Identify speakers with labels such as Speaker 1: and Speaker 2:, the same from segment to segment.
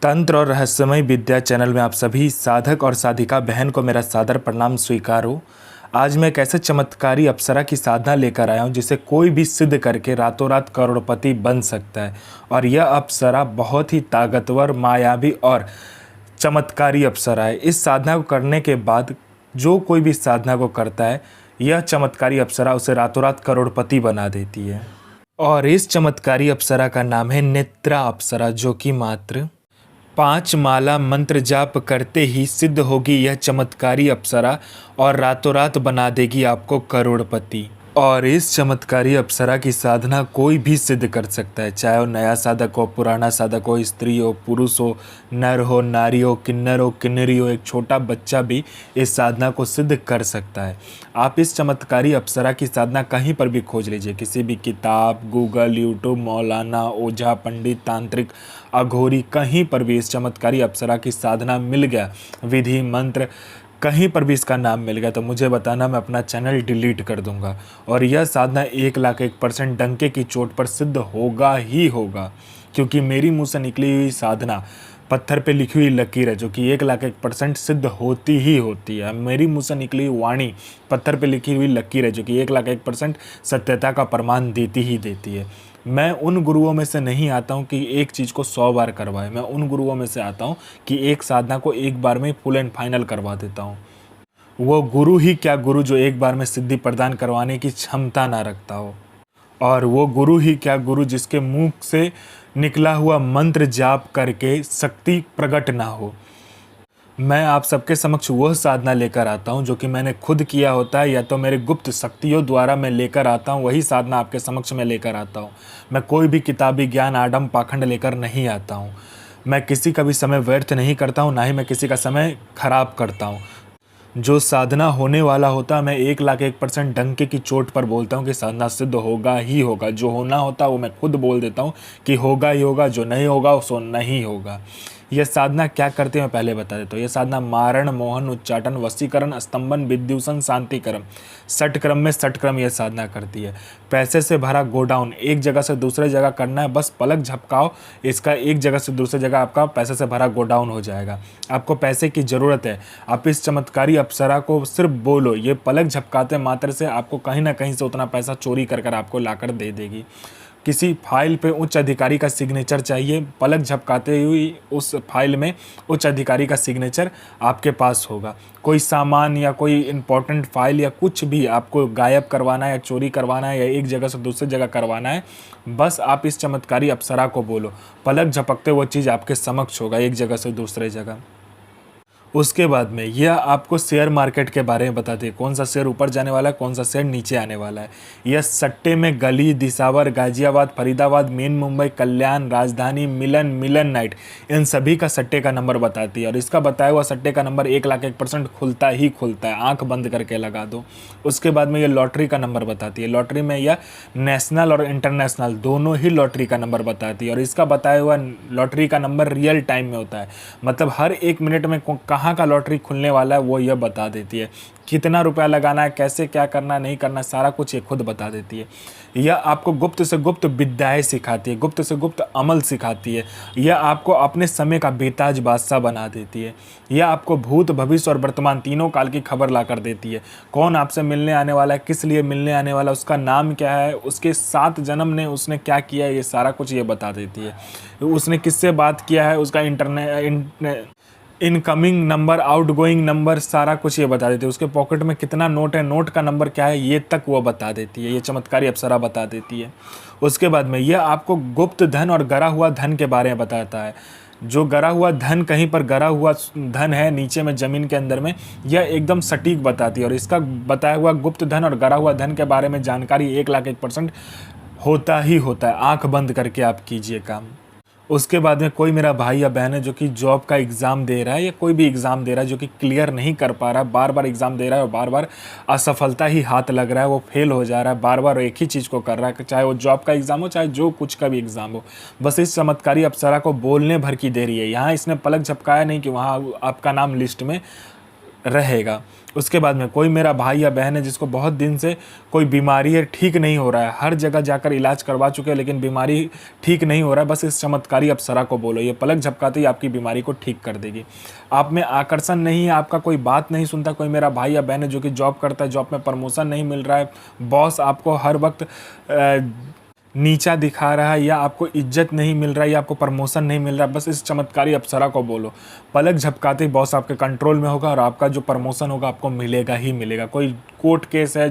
Speaker 1: तंत्र और रहस्यमय विद्या चैनल में आप सभी साधक और साधिका बहन को मेरा सादर प्रणाम स्वीकार हो। आज मैं एक ऐसे चमत्कारी अप्सरा की साधना लेकर आया हूँ जिसे कोई भी सिद्ध करके रातों रात करोड़पति बन सकता है। और यह अप्सरा बहुत ही ताकतवर, मायावी और चमत्कारी अप्सरा है। इस साधना को करने के बाद जो कोई भी साधना को करता है, यह चमत्कारी अप्सरा उसे रातों रात करोड़पति बना देती है। और इस चमत्कारी अप्सरा का नाम है नेत्रा अप्सरा, जो कि मात्र 5 माला मंत्र जाप करते ही सिद्ध होगी यह चमत्कारी अप्सरा और रातों रात बना देगी आपको करोड़पति। और इस चमत्कारी अप्सरा की साधना कोई भी सिद्ध कर सकता है, चाहे वो नया साधक हो, पुराना साधक हो, स्त्री हो, पुरुष हो, नर हो, नारी हो, किन्नर हो, किन्नरी हो, एक छोटा बच्चा भी इस साधना को सिद्ध कर सकता है। आप इस चमत्कारी अप्सरा की साधना कहीं पर भी खोज लीजिए, किसी भी किताब, गूगल, यूट्यूब, मौलाना, ओझा, पंडित, तांत्रिक, अघोरी, कहीं पर भी इस चमत्कारी अप्सरा की साधना मिल गया, विधि मंत्र कहीं पर भी इसका नाम मिल गया तो मुझे बताना, मैं अपना चैनल डिलीट कर दूंगा। और यह साधना 1,01% डंके की चोट पर सिद्ध होगा ही होगा, क्योंकि मेरी मुंह से निकली हुई साधना पत्थर पे लिखी हुई लकीर है, जो कि 1,01% सिद्ध होती ही होती है। मेरी मुंह से निकली हुई वाणी पत्थर पे लिखी हुई लकीर है, जो कि 1,01% सत्यता का प्रमाण देती ही देती है। मैं उन गुरुओं में से नहीं आता हूँ कि एक चीज़ को 100 बार करवाए। मैं उन गुरुओं में से आता हूँ कि एक साधना को एक बार में फुल एंड फाइनल करवा देता हूँ। वो गुरु ही क्या गुरु जो एक बार में सिद्धि प्रदान करवाने की क्षमता ना रखता हो, और वो गुरु ही क्या गुरु जिसके मुंह से निकला हुआ मंत्र जाप करके शक्ति प्रकट ना हो। मैं आप सबके समक्ष वह साधना लेकर आता हूं जो कि मैंने खुद किया होता है, या तो मेरे गुप्त शक्तियों द्वारा मैं लेकर आता हूं, वही साधना आपके समक्ष में लेकर आता हूं। मैं कोई भी किताबी ज्ञान, आडम पाखंड लेकर नहीं आता हूं। मैं किसी का भी समय व्यर्थ नहीं करता हूं, ना ही मैं किसी का समय खराब करता हूं। जो साधना होने वाला होता है, मैं 1,01% डंके की चोट पर बोलता हूँ कि साधना सिद्ध होगा ही होगा। जो होना होता है वो मैं खुद बोल देता हूँ कि होगा ही होगा, जो नहीं होगा सो नहीं होगा। यह साधना क्या करती है मैं पहले बता देता हूँ। यह साधना मारण, मोहन, उच्चाटन, वशीकरण, स्तंभन, विद्युषण, शांतिक्रम, 6 क्रम में 6 क्रम यह साधना करती है। पैसे से भरा गोडाउन एक जगह से दूसरे जगह करना है, बस पलक झपकाओ, इसका एक जगह से दूसरी जगह आपका पैसे से भरा गोडाउन हो जाएगा। आपको पैसे की ज़रूरत है, आप इस चमत्कारी अप्सरा को सिर्फ बोलो, ये पलक झपकाते मात्र से आपको कहीं ना कहीं से उतना पैसा चोरी कर कर आपको लाकर दे देगी। किसी फाइल पे उच्च अधिकारी का सिग्नेचर चाहिए, पलक झपकाते हुई उस फाइल में उच्च अधिकारी का सिग्नेचर आपके पास होगा। कोई सामान या कोई इम्पोर्टेंट फाइल या कुछ भी आपको गायब करवाना है या चोरी करवाना है या एक जगह से दूसरी जगह करवाना है, बस आप इस चमत्कारी अप्सरा को बोलो, पलक झपकते वो चीज़ आपके समक्ष होगा एक जगह से दूसरे जगह। उसके बाद में यह आपको शेयर मार्केट के बारे में बताती है, कौन सा शेयर ऊपर जाने वाला है, कौन सा शेयर नीचे आने वाला है। यह सट्टे में गली, दिसावर, गाजियाबाद, फरीदाबाद, मेन मुंबई, कल्याण, राजधानी, मिलन, मिलन नाइट, इन सभी का सट्टे का नंबर बताती है। और इसका बताया हुआ सट्टे का नंबर 1,01% खुलता ही खुलता है, आंख बंद करके लगा दो। उसके बाद में यह लॉटरी का नंबर बताती है। लॉटरी में यह नेशनल और इंटरनेशनल दोनों ही लॉटरी का नंबर बताती है। और इसका बताया हुआ लॉटरी का नंबर रियल टाइम में होता है, मतलब हर 1 मिनट में कहाँ का लॉटरी खुलने वाला है वो यह बता देती है। कितना रुपया लगाना है, कैसे क्या करना नहीं करना, सारा कुछ ये खुद बता देती है। यह आपको गुप्त से गुप्त विद्याएं सिखाती है, गुप्त से गुप्त अमल सिखाती है। यह आपको अपने समय का बेताज बादशाह बना देती है। यह आपको भूत, भविष्य और वर्तमान तीनों काल की खबर ला कर देती है। कौन आपसे मिलने आने वाला है, किस लिए मिलने आने वाला, उसका नाम क्या है, उसके 7 जन्म ने उसने क्या किया है, ये सारा कुछ ये बता देती है। उसने किससे बात किया है, उसका इनकमिंग नंबर, आउटगोइंग नंबर, सारा कुछ ये बता देती है। उसके पॉकेट में कितना नोट है, नोट का नंबर क्या है, ये तक वो बता देती है। ये चमत्कारी अप्सरा बता देती है। उसके बाद में यह आपको गुप्त धन और गरा हुआ धन के बारे में बताता है। जो गरा हुआ धन, कहीं पर गरा हुआ धन है नीचे में ज़मीन के अंदर में, यह एकदम सटीक बताती है। और इसका बताया हुआ गुप्त धन और गरा हुआ धन के बारे में जानकारी 1,01% होता ही होता है। आंख बंद करके आप कीजिए काम। उसके बाद में कोई मेरा भाई या बहन है जो कि जॉब का एग्ज़ाम दे रहा है या कोई भी एग्ज़ाम दे रहा है, जो कि क्लियर नहीं कर पा रहा है, बार बार एग्ज़ाम दे रहा है और बार बार असफलता ही हाथ लग रहा है, वो फेल हो जा रहा है, बार बार एक ही चीज़ को कर रहा है, चाहे वो जॉब का एग्ज़ाम हो, चाहे जो कुछ का भी एग्ज़ाम हो। बस इस चमत्कारी अप्सरा को बोलने भर की देरी है। यहाँ इसने पलक झपकाया नहीं कि वहाँ आपका नाम लिस्ट में रहेगा। उसके बाद में कोई मेरा भाई या बहन है जिसको बहुत दिन से कोई बीमारी है, ठीक नहीं हो रहा है, हर जगह जाकर इलाज करवा चुके हैं लेकिन बीमारी ठीक नहीं हो रहा है, बस इस चमत्कारी अप्सरा को बोलो, ये पलक झपकाते ही आपकी बीमारी को ठीक कर देगी। आप में आकर्षण नहीं है, आपका कोई बात नहीं सुनता, कोई मेरा भाई या बहन है जो कि जॉब करता है, जॉब में प्रमोशन नहीं मिल रहा है, बॉस आपको हर वक्त नीचा दिखा रहा है, या आपको इज्जत नहीं मिल रहा है, या आपको प्रमोशन नहीं मिल रहा है, बस इस चमत्कारी अप्सरा को बोलो, पलक झपकाते ही बॉस आपके कंट्रोल में होगा और आपका जो प्रमोशन होगा आपको मिलेगा ही मिलेगा। कोई कोर्ट केस है,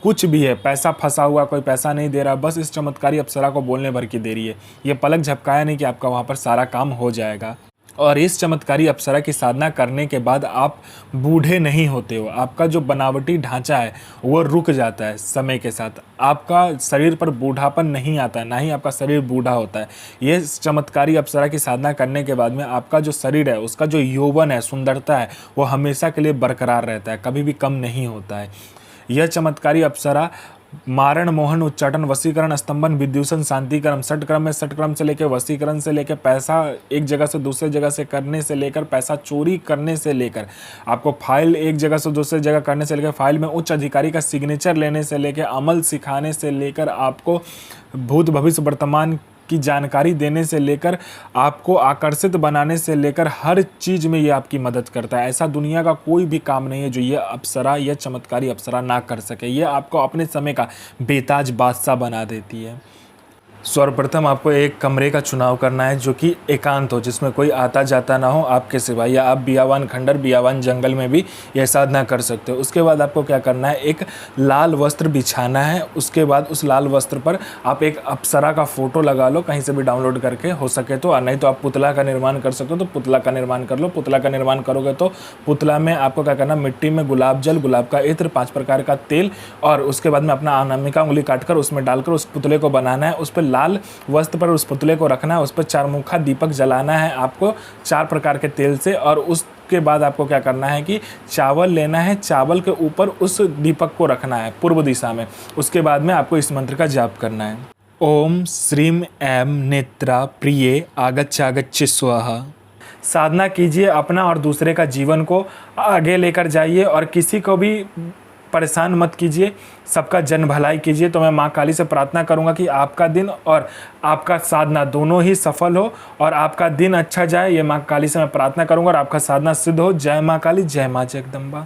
Speaker 1: कुछ भी है, पैसा फंसा हुआ, कोई पैसा नहीं दे रहा, बस इस चमत्कारी अप्सरा को बोलने भर की देरी है। ये पलक झपकाया नहीं कि आपका वहाँ पर सारा काम हो जाएगा। और इस चमत्कारी अप्सरा की साधना करने के बाद आप बूढ़े नहीं होते हो, आपका जो बनावटी ढांचा है वो रुक जाता है समय के साथ, आपका शरीर पर बूढ़ापन नहीं आता, ना ही आपका शरीर बूढ़ा होता है। ये चमत्कारी अप्सरा की साधना करने के बाद में आपका जो शरीर है, उसका जो यौवन है, सुंदरता है, वो हमेशा के लिए बरकरार रहता है, कभी भी कम नहीं होता है। यह चमत्कारी अप्सरा मारण, मोहन, उच्चाटन, वशीकरण, स्तंभन, विद्यूषण, शांतिकरण, षटक्रम में षटक्रम से लेकर वशीकरण से लेकर पैसा एक जगह से दूसरे जगह से करने से लेकर पैसा चोरी करने से लेकर आपको फाइल एक जगह से दूसरे जगह करने से लेकर फाइल में उच्च अधिकारी का सिग्नेचर लेने से लेकर अमल सिखाने से लेकर आपको भूत भविष्य वर्तमान की जानकारी देने से लेकर आपको आकर्षित बनाने से लेकर हर चीज़ में ये आपकी मदद करता है। ऐसा दुनिया का कोई भी काम नहीं है जो ये अप्सरा, यह चमत्कारी अप्सरा ना कर सके। ये आपको अपने समय का बेताज बादशाह बना देती है। सर्वप्रथम आपको एक कमरे का चुनाव करना है जो कि एकांत हो, जिसमें कोई आता जाता ना हो आपके सिवा, या आप बियावान खंडर, बियावान जंगल में भी यह साधना कर सकते हो। उसके बाद आपको क्या करना है, एक लाल वस्त्र बिछाना है। उसके बाद उस लाल वस्त्र पर आप एक अप्सरा का फ़ोटो लगा लो, कहीं से भी डाउनलोड करके हो सके तो, और नहीं तो आप पुतला का निर्माण कर सकते हो तो पुतला का निर्माण कर लो। पुतला का निर्माण करोगे तो पुतला में आपको क्या करना, मिट्टी में गुलाब जल, गुलाब का इत्र, 5 प्रकार का तेल, और उसके बाद में अपना अनामिका उंगली काटकर उसमें डालकर उस पुतले को बनाना है। उस पर लाल वस्त्र पर उस पुतले को रखना है, उस पर 4 मुखा दीपक जलाना है आपको 4 प्रकार के तेल से। और उसके बाद आपको क्या करना है कि चावल लेना है, चावल के ऊपर उस दीपक को रखना है पूर्व दिशा में। उसके बाद में आपको इस मंत्र का जाप करना है, ओम श्रीम ऐं नेत्रा प्रिये आगच्छागच्छ स्वाहा। साधना कीजिए, अपना और दूसरे का जीवन को आगे लेकर जाइए और किसी को भी परेशान मत कीजिए, सबका जन भलाई कीजिए। तो मैं माँ काली से प्रार्थना करूँगा कि आपका दिन और आपका साधना दोनों ही सफल हो और आपका दिन अच्छा जाए। ये माँ काली से मैं प्रार्थना करूँगा और आपका साधना सिद्ध हो। जय माँ काली, जय माँ जगदम्बा।